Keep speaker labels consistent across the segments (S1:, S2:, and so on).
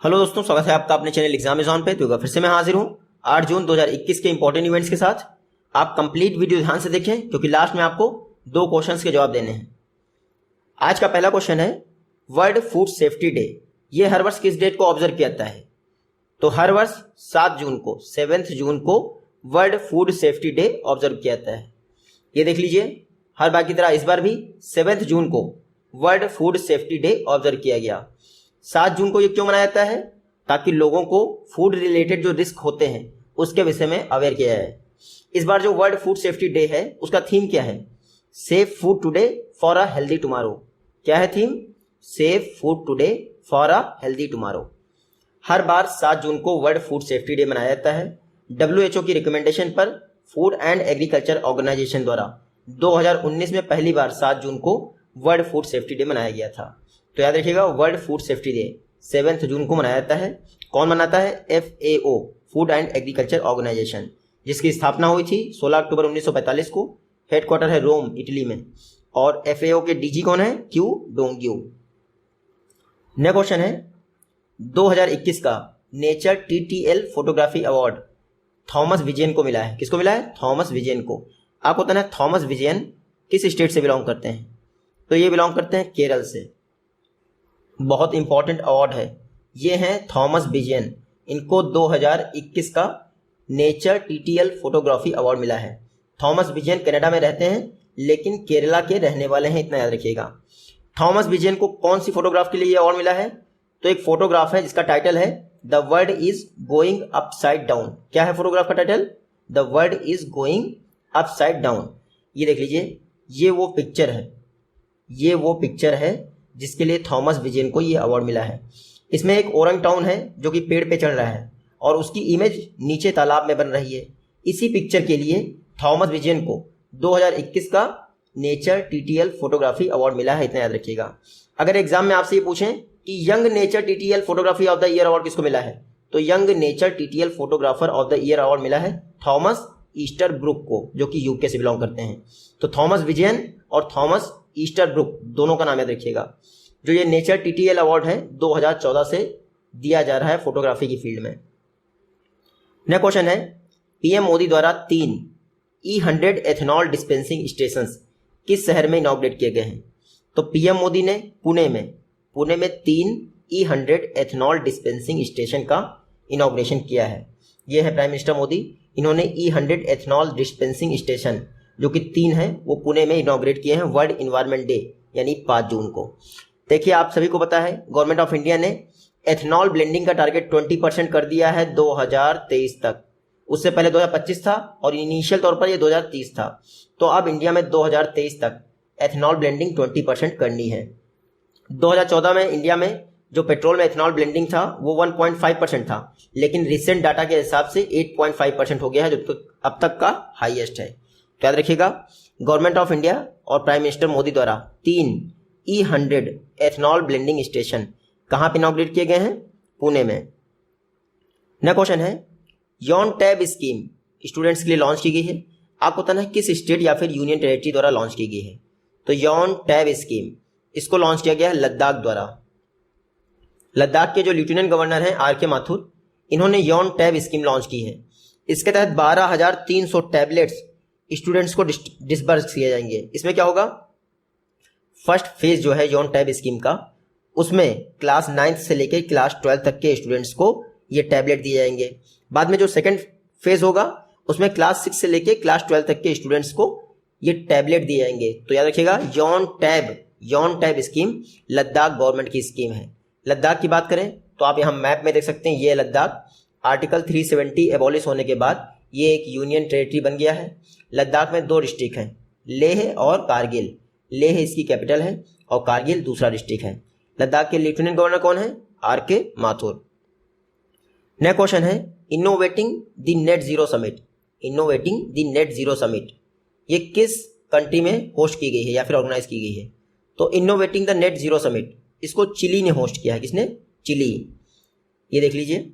S1: Hello दोस्तों, स्वागत है आपका अपने चैनल एग्जामेज़ॉन पे। तो फिर से मैं हाजिर हूँ 8 जून 2021 के इंपॉर्टेंट इवेंट्स के साथ। आप कंप्लीट वीडियो ध्यान से देखें क्योंकि लास्ट में आपको 2 क्वेश्चंस के जवाब देने हैं। आज का पहला क्वेश्चन है वर्ल्ड फूड सेफ्टी डे ये हर वर्ष किस डेट को ऑब्जर्व किया जाता है? तो हर वर्ष 7 जून को 7 जून को world food safety day observe किया जाता है। ये देख लीजिए, हर बार की तरह इस बार भी 7 जून को world food safety day observe किया गया। 7 जून को ये क्यों मनाया जाता है? ताकि लोगों को फूड रिलेटेड जो रिस्क होते हैं उसके विषय में अवेयर किया जाए। इस बार जो वर्ल्ड फूड सेफ्टी डे है उसका थीम क्या है? Safe food today for a healthy tomorrow. क्या है theme? Safe food today for a healthy tomorrow. हर बार 7 जून को वर्ल्ड फूड सेफ्टी डे मनाया जाता है। WHO की रिकमेंडेशन पर फूड एंड एग्रीकल्चर ऑर्गेनाइजेशन द्वारा 2019 में पहली बार 7 जून को वर्ल्ड फूड सेफ्टी डे मनाया गया था। तो याद रखिएगा, वर्ल्ड फूड सेफ्टी डे 7 जून को मनाया जाता है। कौन मनाता है? FAO, food and agriculture organization, जिसकी स्थापना हुई थी 16 अक्टूबर 1945 को। हेडक्वार्टर है रोम, इटली में। और FAO के DG कौन है? Q Dongyu. नेक्स्ट क्वेश्चन है 2021 का nature TTL photography award Thomas Vijayan को मिला है। किसको मिला है? थॉमस विजयन को। आपको पता है थॉमस विजयन किस स्टेट से बिलोंग करते हैं? तो ये बिलोंग करते हैं केरल से। बहुत इंपॉर्टेंट अवार्ड है। ये हैं थॉमस विजयन। इनको 2021 का नेचर TTL फोटोग्राफी अवार्ड मिला है। थॉमस विजयन कनाडा में रहते हैं लेकिन केरला के रहने वाले हैं, इतना याद रखिएगा। थॉमस विजयन को कौन सी फोटोग्राफ के लिए ये अवार्ड मिला है? तो एक फोटोग्राफ है जिसका टाइटल है the world is going upside down. क्या है फोटोग्राफ का title? The world is going upside down. ये देख लीजिए, ये वो पिक्चर है जिसके लिए थॉमस विजयन को ये अवार्ड मिला है। इसमें एक ओरंगटाउन है जो कि पेड़ पे चढ़ रहा है और उसकी इमेज नीचे तालाब में बन रही है। इसी पिक्चर के लिए थॉमस विजयन को 2021 का नेचर TTL फोटोग्राफी अवार्ड मिला है, इतना याद रखिएगा। अगर एग्जाम में आपसे ये पूछें कि young nature TTL photography of the year award किसको मिला है, तो young nature TTL photographer of the year award मिला है थॉमस ईस्टरब्रुक को, जो कि UK से बिलोंग करते हैं। तो थॉमस विजयन और थॉमस ईस्टरब्रुक दोनों का नाम याद रखिएगा। जो ये नेचर TTL अवार्ड है 2014 से दिया जा रहा है फोटोग्राफी की फील्ड में। नेक्स्ट क्वेश्चन है PM मोदी द्वारा 3 E100 एथेनॉल डिस्पेंसिंग स्टेशन किस शहर में इनॉग्रेट किए गए हैं? तो PM मोदी ने पुणे में 3 E100 एथेनॉल डिस्पेंसिंग स्टेशन का इनॉग्रेशन किया है। यह है प्राइम मिनिस्टर मोदी। इन्होंने E100 एथेनॉल डिस्पेंसिंग स्टेशन जो कि 3 है वो पुणे में इनॉग्रेट किए हैं वर्ल्ड इन्वायरमेंट डे यानी 5 जून को। देखिए, आप सभी को पता है गवर्नमेंट ऑफ इंडिया ने एथेनॉल ब्लेंडिंग का टारगेट 20% कर दिया है 2023 तक। उससे पहले 2025 था और इनिशियल तौर पर ये 2030 था। तो अब इंडिया में 2023 तक एथेनॉल ब्लेंडिंग 20% करनी है। 2014 में इंडिया में जो पेट्रोल में एथेनॉल ब्लेंडिंग था वो 1.5% था, लेकिन रिसेंट डाटा के हिसाब से 8.5% हो गया है, जो अब तक का हाईएस्ट है। तो याद रखिएगा, गवर्नमेंट ऑफ इंडिया और प्राइम मिनिस्टर मोदी द्वारा 3 E100 एथेनॉल ब्लेंडिंग स्टेशन कहाँ पे इनॉग्रेट किए गए हैं? पुणे में। नेक्स्ट क्वेश्चन है यॉन टैब स्कीम स्टूडेंट्स के लिए लॉन्च की गई है। आपको बताना है किस स्टेट या फिर यूनियन टेरिटरी द्वारा लॉन्च की गई है। तो यॉन टैब स्कीम इसको लॉन्च किया गया है लद्दाख द्वारा। लद्दाख के जो लेफ्टिनेंट गवर्नर हैं RK माथुर, इन्होंने यॉन टैब स्कीम लॉन्च की है। इसके तहत 12,300 टैबलेट्स स्टूडेंट्स को डिस्बर्स किए जाएंगे। इसमें क्या होगा? फर्स्ट फेज जो है यॉन टैब स्कीम का, उसमें क्लास 9th से लेकर क्लास 12th तक के स्टूडेंट्स को ये टैबलेट दिए जाएंगे। बाद में जो सेकंड फेज होगा उसमें क्लास 6 से लेकर क्लास 12 तक के स्टूडेंट्स को ये टैबलेट दिए जाएंगे। तो याद रखिएगा, Yon tab scheme Ladakh government की स्कीम है। लद्दाख की बात करें तो आप यहाँ मैप में देख सकते हैं, ये लद्दाख आर्टिकल 370 एबॉलिश होने के बाद ये एक यूनियन टेरिटरी बन गया है। लद्दाख में 2 डिस्ट्रिक्ट हैं, लेह और कारगिल। लेह इसकी कैपिटल है और कारगिल दूसरा डिस्ट्रिक्ट है। लद्दाख के लेफ्टिनेंट गवर्नर कौन है? RK माथुर। नेक्स्ट क्वेश्चन है innovating the net zero summit ये किस कंट्री में होस्ट की गई है या फिर ऑर्गेनाइज की गई है? तो innovating the net zero summit इसको चिली ने होस्ट किया है। किसने? चिली। ये देख लीजिए,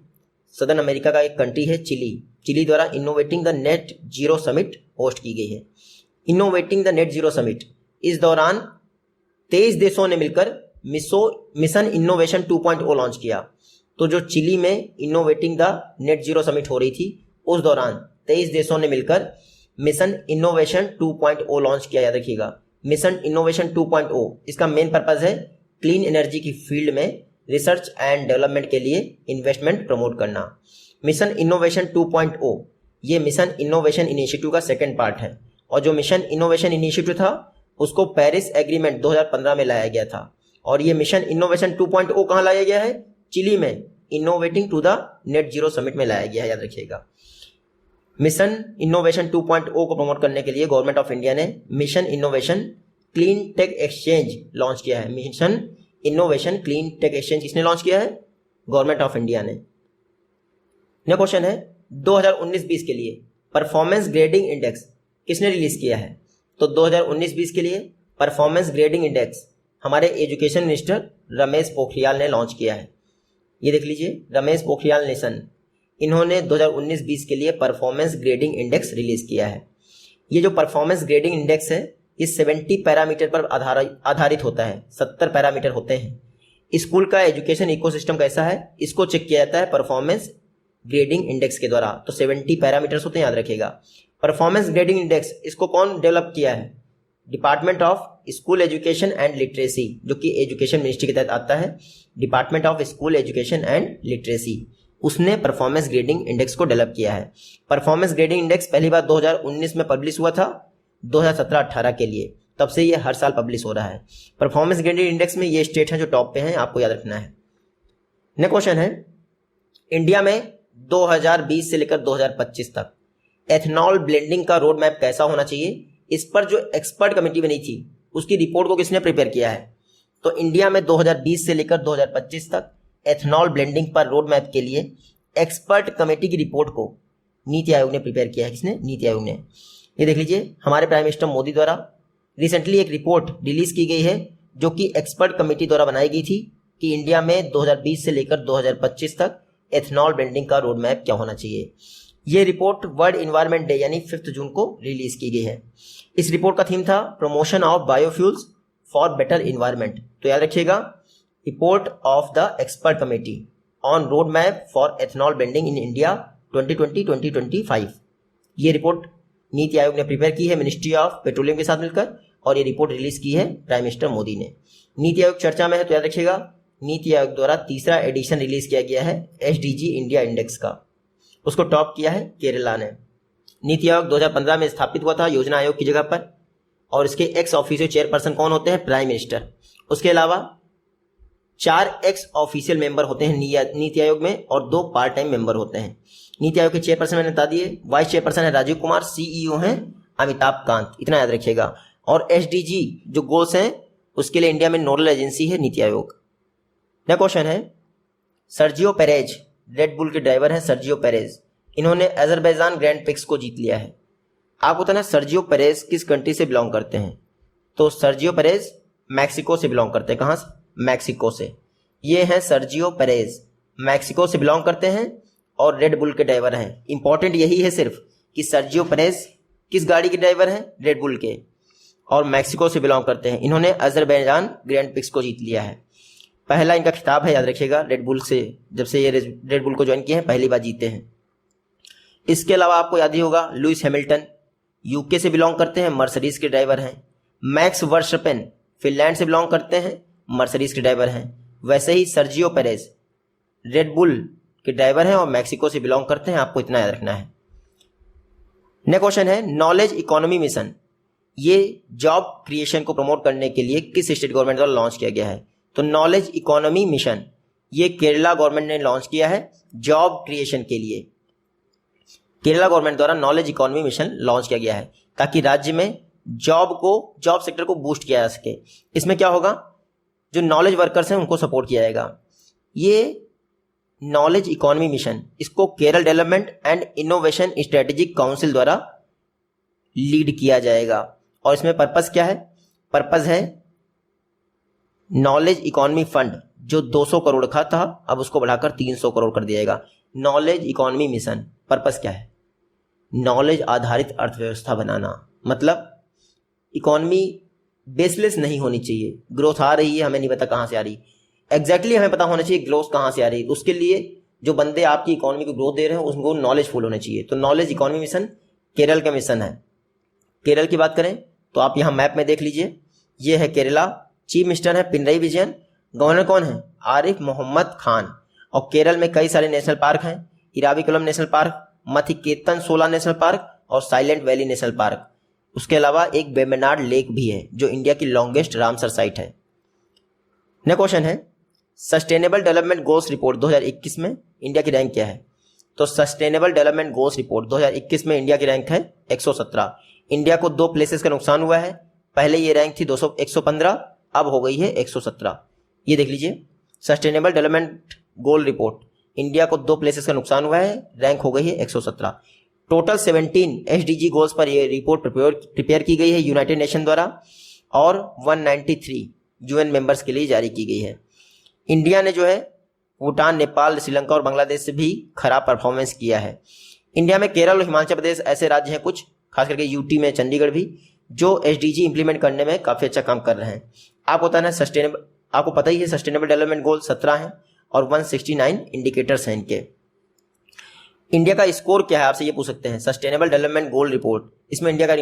S1: सदर्न अमेरिका का एक कंट्री है चिली द्वारा innovating the net zero summit host की गई है। Innovating the net zero summit, इस दौरान 23 देशों ने मिलकर मिशन इनोवेशन 2.0 लॉन्च किया। तो जो चिली में innovating the net zero summit हो रही थी उस दौरान 23 देशों ने मिलकर मिशन इनोवेशन 2.0 लॉन्च किया। याद रखिएगा, मिशन इनोवेशन 2.0 इसका मेन पर्पज है क्लीन एनर्जी की फील्ड में रिसर्च एंड डेवलपमेंट के लिए इन्वेस्टमेंट प्रमोट करना। मिशन इनोवेशन 2.0 ये मिशन इनोवेशन इनिशिएटिव का सेकंड पार्ट है, और जो मिशन इनोवेशन इनिशिएटिव था उसको पेरिस एग्रीमेंट 2015 में लाया गया था। और ये मिशन इनोवेशन 2.0 कहाँ लाया गया है? चिली में innovating to the net zero summit में लाया गया है। याद रखिएगा, मिशन इनोवेशन 2.0 को प्रमोट करने के लिए गवर्नमेंट ऑफ इंडिया ने mission innovation clean tech exchange launch किया है। Mission innovation clean tech exchange किसने लॉन्च किया है? गवर्नमेंट ऑफ इंडिया ने। नेक्स्ट क्वेश्चन है 2019-20 के लिए परफॉर्मेंस ग्रेडिंग इंडेक्स किसने रिलीज किया है? तो 2019-20 के लिए परफॉर्मेंस ग्रेडिंग इंडेक्स हमारे एजुकेशन मिनिस्टर रमेश पोखरियाल ने लॉन्च किया है। ये देख लीजिए, रमेश पोखरियाल निशंक, इन्होंने 2019-20 के लिए परफॉर्मेंस ग्रेडिंग इंडेक्स रिलीज किया है। ये जो परफॉर्मेंस ग्रेडिंग इंडेक्स है ये 70 पैरामीटर पर आधारित होता है। 70 पैरामीटर होते हैं। स्कूल का एजुकेशन इकोसिस्टम कैसा है इसको चेक किया जाता है परफॉर्मेंस ग्रेडिंग इंडेक्स के द्वारा। तो 70 पैरामीटर्स होते हैं, याद रखिएगा। परफॉर्मेंस ग्रेडिंग इंडेक्स इसको कौन डेवलप किया है? Department of school education and literacy, जो कि एजुकेशन मिनिस्ट्री के तहत आता है। Department of school education and literacy, उसने परफॉर्मेंस ग्रेडिंग इंडेक्स को डेवलप किया है। परफॉर्मेंस ग्रेडिंग इंडेक्स पहली बार 2019 में पब्लिश हुआ था, 2017-18 के लिए, तब से ये हर साल पब्लिश हो रहा है। परफॉर्मेंस ग्रेडिंग इंडेक्स में ये स्टेट हैं जो टॉप पे हैं, आपको याद रखना है। नेक्स्ट क्वेश्चन है, इंडिया में 2020 से लेकर 2025 तक एथनॉल ब्लेंडिंग का रोड मैप कैसा होना चाहिए, इस पर जो एक्सपर्ट कमेटी बनी थी उसकी रिपोर्ट को किसने प्रिपेयर किया है? तो इंडिया में 2020 से लेकर 2025 तक एथनॉल ब्लेंडिंग पर रोड मैप के लिए एक्सपर्ट कमेटी की रिपोर्ट को नीति आयोग ने प्रिपेयर किया है। किसने? नीति आयोग ने। ये देख लीजिए, हमारे प्राइम मिनिस्टर मोदी द्वारा रिसेंटली एक रिपोर्ट रिलीज की गई है जो कि एक्सपर्ट कमेटी द्वारा बनाई गई थी कि इंडिया में 2020 से लेकर 2025 तक एथनॉल ब्लेंडिंग का रोड मैप क्या होना चाहिए। ये रिपोर्ट वर्ल्ड इन्वायरमेंट डे यानी 5 जून को रिलीज की गई है। इस रिपोर्ट का थीम था promotion of biofuels for better environment. तो याद रखिएगा, report of the expert committee on road map for ethanol blending in India 2020-2025। ये रिपोर्ट नीति आयोग ने प्रिपेयर की है मिनिस्ट्री ऑफ पेट्रोलियम के साथ मिलकर, और ये रिपोर्ट रिलीज की है प्राइम मिनिस्टर मोदी ने। नीति आयोग चर्चा में है, तो याद रखिएगा, नीति आयोग द्वारा तीसरा एडिशन रिलीज किया गया है SDG इंडिया इंडेक्स का। उसको टॉप किया है केरला ने। नीति आयोग 2015 में स्थापित हुआ था योजना आयोग की जगह पर, और इसके एक्स ऑफिशियल चेयरपर्सन कौन होते हैं? Prime minister. उसके अलावा 4 एक्स ऑफिशियल मेंबर होते हैं नीति आयोग में, और 2 पार्ट टाइम मेंबर होते हैं। नीति आयोग के चेयरपर्सन मैंने बता दिए, वाइस चेयरपर्सन है राजीव कुमार, CEO हैं अमिताभ कांत, इतना याद रखिएगा। और SDG जो गोल्स हैं उसके लिए इंडिया में नोडल एजेंसी है नीति आयोग। नेक्स्ट क्वेश्चन है, सर्जियो पेरेज, रेड बुल के ड्राइवर हैं सर्जियो पेरेज, इन्होंने अजरबैजान ग्रैंड प्रिक्स को जीत लिया है। आपको पता है सर्जियो पेरेज किस कंट्री से बिलोंग करते हैं? तो सर्जियो पेरेज मैक्सिको से बिलोंग करते हैं। कहाँ से? मैक्सिको से। ये हैं सर्जियो पेरेज, मैक्सिको से बिलोंग करते हैं और रेड बुल के ड्राइवर हैं। इंपॉर्टेंट यही है सिर्फ कि सर्जियो पेरेज किस गाड़ी के ड्राइवर हैं? रेड बुल के, और मैक्सिको से बिलोंग करते हैं। इन्होंने अजरबैजान ग्रैंड प्रिक्स को जीत लिया है। पहला इनका खिताब है, याद रखिएगा, रेड बुल से, जब से ये रेड बुल को ज्वाइन किए हैं पहली बार जीते हैं। इसके अलावा आपको याद ही होगा लुइस हैमिल्टन यूके से बिलोंग करते हैं, मर्सिडीज के ड्राइवर हैं। मैक्स वर्स्टपेन फिनलैंड से बिलोंग करते हैं, मर्सिडीज के ड्राइवर हैं। वैसे ही सर्जियो पेरेज रेड बुल के ड्राइवर हैं और मैक्सिको से बिलोंग करते हैं, आपको इतना याद रखना है। नेक्स्ट क्वेश्चन है, नॉलेज इकोनॉमी मिशन, ये जॉब क्रिएशन को प्रमोट करने के लिए किस स्टेट गवर्नमेंट द्वारा लॉन्च किया गया है? तो नॉलेज इकोनॉमी मिशन ये केरला गवर्नमेंट ने लॉन्च किया है जॉब क्रिएशन के लिए। केरला गवर्नमेंट द्वारा नॉलेज इकोनॉमी मिशन लॉन्च किया गया है ताकि राज्य में जॉब सेक्टर को बूस्ट किया जा सके। इसमें क्या होगा, जो नॉलेज वर्कर्स हैं उनको सपोर्ट किया जाएगा। ये नॉलेज इकोनॉमी मिशन, इसको Kerala development and innovation strategic council द्वारा लीड किया जाएगा। और इसमें पर्पस क्या है? पर्पस है नॉलेज इकोनॉमी फंड जो 200 करोड़ का था अब उसको बढ़ाकर 300 करोड़ कर दिया जाएगा। नॉलेज इकोनॉमी मिशन पर्पस क्या है? नॉलेज आधारित अर्थव्यवस्था बनाना। मतलब इकोनॉमी बेसलेस नहीं होनी चाहिए, ग्रोथ आ रही है हमें नहीं पता कहाँ से आ रही, एग्जैक्टली हमें पता होना चाहिए ग्रोथ कहाँ से आ रही है। उसके लिए जो बंदे आपकी इकोनॉमी को ग्रोथ दे रहे हैं उनको नॉलेजफुल होना चाहिए। तो नॉलेज इकोनॉमी मिशन केरल का मिशन है। केरल की बात करें तो आप यहाँ मैप में देख लीजिए, ये है केरला, चीफ मिनिस्टर है पिनराई विजयन, गवर्नर कौन है, आरिफ मोहम्मद खान। और केरल में कई सारे नेशनल पार्क हैं, इराविकुलम नेशनल पार्क, मथिकेतन सोला नेशनल पार्क और साइलेंट वैली नेशनल पार्क। उसके अलावा एक वेम्बनाड लेक भी है जो इंडिया की लॉन्गेस्ट रामसर साइट है। नेक्स्ट क्वेश्चन है सस्टेनेबल डेवलपमेंट गोल्स रिपोर्ट 2021 में इंडिया की रैंक क्या है। तो सस्टेनेबल डेवलपमेंट गोल्स रिपोर्ट 2021 में इंडिया की रैंक है 117। इंडिया को 2 प्लेसेस का नुकसान हुआ है, पहले ये रैंक थी 115, अब हो गई है 117। ये देख लीजिए sustainable development goal report, India को 2 प्लेसेस का नुकसान हुआ है, रैंक हो गई है 117। टोटल 17 एसडीजी गोल्स पर यह रिपोर्ट प्रिपेयर की गई है यूनाइटेड नेशन द्वारा और 193 यूएन मेंबर्स के लिए जारी की गई है। इंडिया ने जो है भूटान, नेपाल, श्रीलंका और बांग्लादेश से भी खराब परफॉर्मेंस किया है। इंडिया में केरल और हिमाचल प्रदेश ऐसे राज्य हैं कुछ, खास करके यूटी में चंडीगढ़ भी, जो एसडीजी इंप्लीमेंट करने में काफ़ी अच्छा काम कर रहे हैं। आपको पता ही है सस्टेनेबल डेवलपमेंट गोल 17 हैं और 169 इंडिकेटर्स हैं इनके। इंडिया का स्कोर क्या है आपसे ये पूछ सकते हैं। सस्टेनेबल डेवलपमेंट गोल रिपोर्ट, इसमें इंडिया का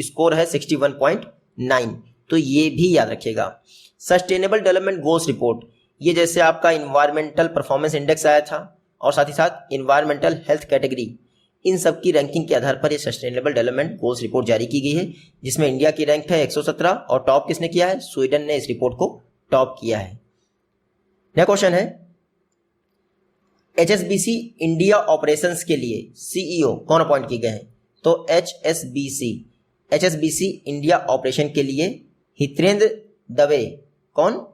S1: स्कोर है 61.9, तो ये भी याद रखिएगा। सस्टेनेबल डेवलपमेंट गोल्स रिपोर्ट, ये जैसे आपका इन्वायरमेंटल परफॉर्मेंस इंडेक्स आया था और साथ ही साथ इन्वायरमेंटल हेल्थ कैटेगरी, इन सब की रैंकिंग के आधार पर ये सस्टेनेबल डेवलपमेंट गोल्स रिपोर्ट जारी की गई है, जिसमें इंडिया की रैंक है 117 और टॉप किसने किया है, स्वीडन ने इस रिपोर्ट को टॉप किया है। नेक्स्ट क्वेश्चन है एचएसबीसी इंडिया ऑपरेशंस के लिए सीईओ कौन अपॉइंट किए गए हैं। तो एचएसबीसी इंडिया ऑपरेशन के लिए हितेंद्र दवे, कौन,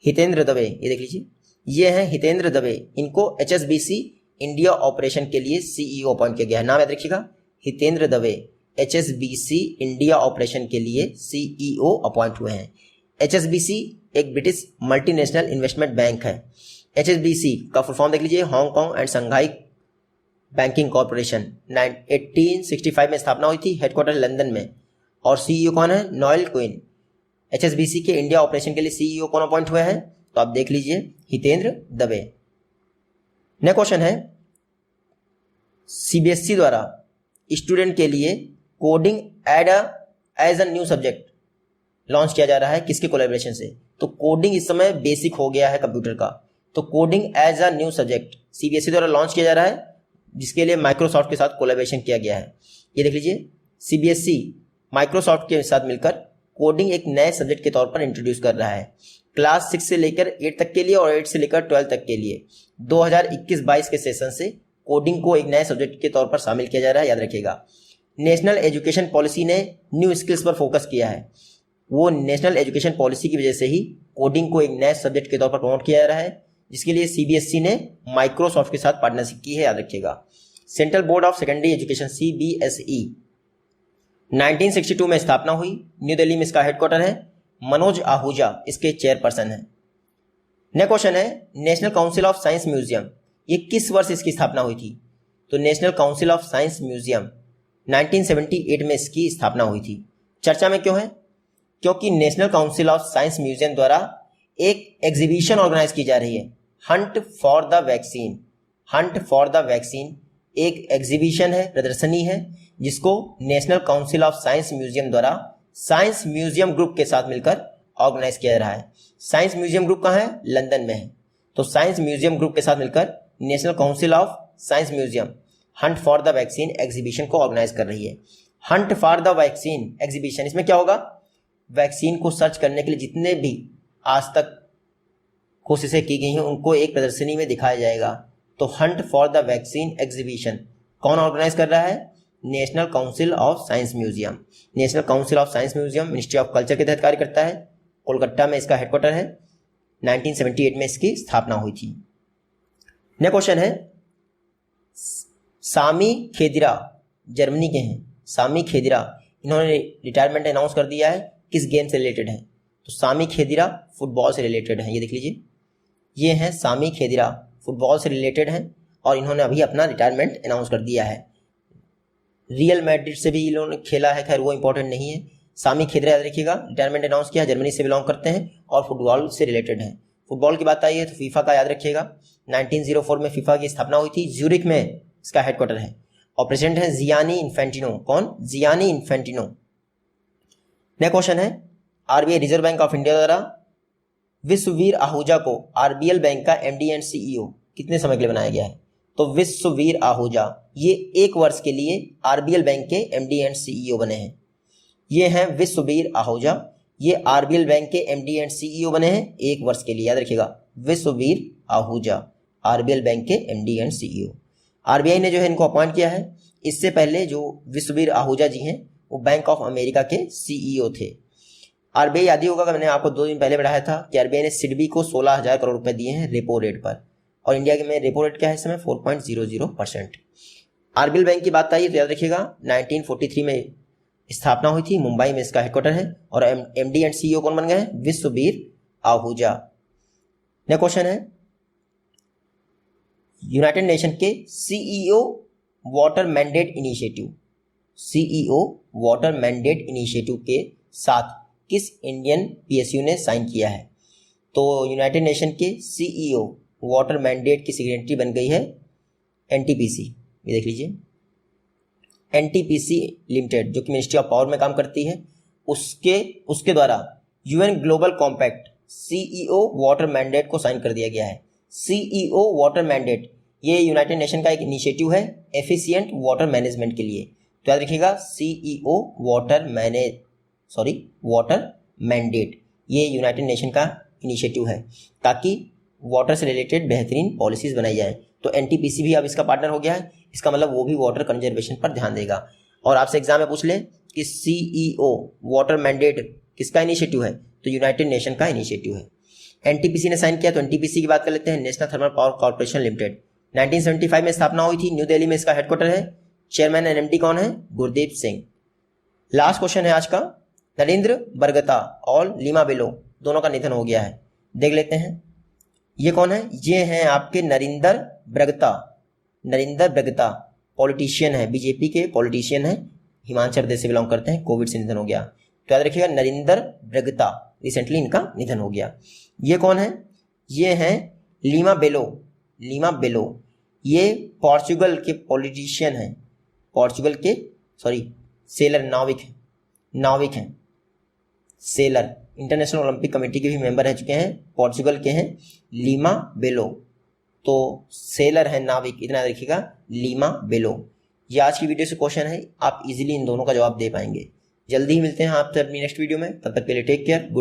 S1: हितेंद्र दवे, ये देख लीजिए, ये हैं हितेंद्र दवे, इनको एचएसबीसी इंडिया ऑपरेशन के लिए सीईओ अपॉइंट किया गया है। नाम याद रखिएगा, Hitendra Dave HSBC India operation के लिए सीईओ अपॉइंट हुए हैं। एचएसबीसी एक ब्रिटिश मल्टीनेशनल इन्वेस्टमेंट बैंक है। एचएसबीसी का फुल फॉर्म देख लीजिए, Hong Kong and Shanghai banking corporation. 1865 में स्थापना हुई थी, हेडक्वार्टर लंदन में, और सीईओ कौन है, नोएल क्विन। एचएसबीसी के इंडिया ऑपरेशन के लिए सीईओ कौन अपॉइंट हुए हैं, तो आप देख लीजिए हितेंद्र दवे। नेक्स्ट क्वेश्चन है सीबीएसई द्वारा स्टूडेंट के लिए coding as a new subject launch किया जा रहा है, किसके कोलैबोरेशन से। तो कोडिंग इस समय बेसिक हो गया है कंप्यूटर का, तो coding as a new subject CBSE द्वारा लॉन्च किया जा रहा है, जिसके लिए माइक्रोसॉफ्ट के साथ कोलैबोरेशन किया गया है। ये देख लीजिए सीबीएसई माइक्रोसॉफ्ट के साथ मिलकर कोडिंग एक नए सब्जेक्ट के तौर पर इंट्रोड्यूस कर रहा है, क्लास 6 से लेकर 8 तक के लिए और 8 से लेकर 12 तक के लिए। 2021-22 के सेशन से कोडिंग को एक नए सब्जेक्ट के तौर पर शामिल किया जा रहा है, याद रखिएगा। नेशनल एजुकेशन पॉलिसी ने न्यू स्किल्स पर फोकस किया है, वो नेशनल एजुकेशन पॉलिसी की वजह से ही कोडिंग को एक नए सब्जेक्ट के तौर पर प्रमोट किया जा रहा है, जिसके लिए सीबीएसई ने माइक्रोसॉफ्ट के साथ पार्टनरशिप की है, याद रखिएगा। Central board of secondary education CBSE 1962 में स्थापना हुई, न्यू दिल्ली में इसका हेडक्वार्टर है, मनोज आहूजा इसके चेयरपर्सन है। नेक्स्ट क्वेश्चन है national council of science museum, ये किस वर्ष इसकी स्थापना हुई थी। तो national council of science museum 1978 में इसकी स्थापना हुई थी। चर्चा में क्यों है, क्योंकि national council of science museum द्वारा एक एग्जीबिशन ऑर्गेनाइज की जा रही है, Hunt for the vaccine. Hunt for the vaccine एक एग्जीबिशन है, प्रदर्शनी है, जिसको national council of science museum द्वारा साइंस म्यूजियम ग्रुप के साथ मिलकर ऑर्गेनाइज किया जा रहा है। साइंस म्यूजियम ग्रुप कहाँ है, लंदन में है। तो साइंस म्यूजियम ग्रुप के साथ मिलकर national council of science museum Hunt for the vaccine exhibition को ऑर्गेनाइज कर रही है। Hunt for the vaccine exhibition, इसमें क्या होगा, वैक्सीन को सर्च करने के लिए जितने भी आज तक कोशिशें की गई हैं उनको एक प्रदर्शनी में दिखाया जाएगा। तो Hunt for the vaccine exhibition कौन ऑर्गेनाइज कर रहा है, national council of science museum. National council of science museum ministry of culture के तहत कार्य करता है, कोलकाता में इसका हेडक्वार्टर है, 1978 में इसकी स्थापना हुई थी। नेक्स्ट क्वेश्चन है सामी खेदिरा जर्मनी के हैं। सामी खेदिरा इन्होंने रिटायरमेंट अनाउंस कर दिया है, किस गेम से रिलेटेड है। तो सामी खेदिरा फुटबॉल से रिलेटेड है, ये देख लीजिए, ये हैं सामी खेदिरा, फुटबॉल से रिलेटेड हैं और इन्होंने अभी अपना रिटायरमेंट अनाउंस कर दिया है। रियल मैड्रिड से भी इन्होंने खेला है, खैर वो इंपॉर्टेंट नहीं है। सामी खेदिरा याद रखिएगा, रिटायरमेंट अनाउंस किया, जर्मनी से बिलोंग करते हैं और फुटबॉल से रिलेटेड हैं। फुटबॉल की बात आई है तो फीफा का याद रखिएगा, 1904 में फीफा की स्थापना हुई थी, ज्यूरिक में इसका हेडक्वार्टर है। और प्रेसिडेंट है जियानी इन्फेंटिनो। कौन? Gianni Infantino. नेक्स्ट क्वेश्चन है, RBI reserve bank of India द्वारा विश्ववीर आहूजा को आरबीएल बैंक का एमडी एंड सीईओ कितने समय के लिए बनाया गया है? तो विश्ववीर आहूजा ये 1 वर्ष के लिए आरबीएल बैंक के एमडी एंड सीईओ बने हैं। ये हैं विश्ववीर आहूजा, ये आरबीएल बैंक के एमडी एंड सीईओ बने हैं 1 वर्ष के लिए, याद रखिएगा, विश्ववीर आहूजा आरबीएल बैंक के एमडी एंड सीईओ। आरबीआई ने जो है इनको अपॉइंट किया है। इससे पहले जो विश्ववीर आहूजा जी हैं वो बैंक ऑफ अमेरिका के सीईओ थे। आरबीआई याद ही होगा कि मैंने आपको 2 दिन पहले बढ़ाया था कि आरबीआई ने सिडबी को 16,000 करोड़ रुपए दिए हैं रेपो रेट पर, और इंडिया के में रेपो रेट क्या है इस समय? 4.00%। आरबीएल बैंक की बात आई तो याद रखिएगा 1943 में स्थापना हुई थी, मुंबई में इसका हेडक्वार्टर है, और एमडी एंड सीईओ कौन बन गए हैं? विश्ववीर आहूजा। नेक्स्ट क्वेश्चन है, यूनाइटेड नेशन के CEO water mandate initiative, CEO water mandate initiative के साथ किस इंडियन पीएसयू ने साइन किया है? तो यूनाइटेड नेशन के सीईओ वाटर मैंडेट की सिग्नेटरी बन गई है एनटीपीसी। ये देख लीजिए, एनटीपीसी लिमिटेड जो कि मिनिस्ट्री ऑफ पावर में काम करती है, उसके द्वारा UN global compact CEO water mandate को साइन कर दिया गया है। सीईओ वाटर मैंडेट ये यूनाइटेड नेशन का एक इनिशिएटिव है एफिशिएंट वाटर मैनेजमेंट के लिए। तो याद रखिएगा सीईओ वाटर मैंडेट ये यूनाइटेड नेशन का इनिशिएटिव है ताकि वाटर से रिलेटेड बेहतरीन पॉलिसीज बनाई जाए। तो एनटीपीसी भी अब इसका पार्टनर हो गया है, इसका मतलब वो भी वाटर कंजर्वेशन पर ध्यान देगा। और आपसे एग्जाम में पूछ ले कि सीईओ वाटर मैंडेट किसका इनिशिएटिव है? तो यूनाइटेड नेशन का इनिशिएटिव है। एनटीपीसी ने साइन किया, तो एनटीपीसी की बात कर लेते हैं, national thermal power corporation limited. 1975 में स्थापना हुई थी, न्यू दिल्ली में इसका हेडक्वार्टर है। चेयरमैन एंड एमडी कौन है? गुरदीप सिंह। लास्ट क्वेश्चन है आज का, नरेंद्र बरगता और लीमा बेलो दोनों का निधन हो गया है, देख लेते हैं। ये कौन है? ये हैं आपके नरेंद्र बरगता पॉलिटिशियन है, बीजेपी के पॉलिटिशियन है, हिमाचल प्रदेश से बिलोंग करते हैं, कोविड से निधन हो गया। तो याद रखिएगा नरेंद्र बरगता, रिसेंटली इनका निधन हो गया। ये कौन है? ये हैं लीमा बेलो, ये पोर्चुगल के पॉलिटिशियन हैं, नाविक हैं, सेलर, इंटरनेशनल ओलंपिक कमेटी के भी मेंबर रह चुके हैं, पोर्चुगल के हैं लीमा बेलो। तो सेलर है, नाविक, इतना याद रखिएगा, लीमा बेलो। ये आज की वीडियो से क्वेश्चन है, आप इजीली इन दोनों का जवाब दे पाएंगे। जल्दी ही मिलते हैं आपसे अपनी नेक्स्ट वीडियो में, तब तक के लिए टेक केयर।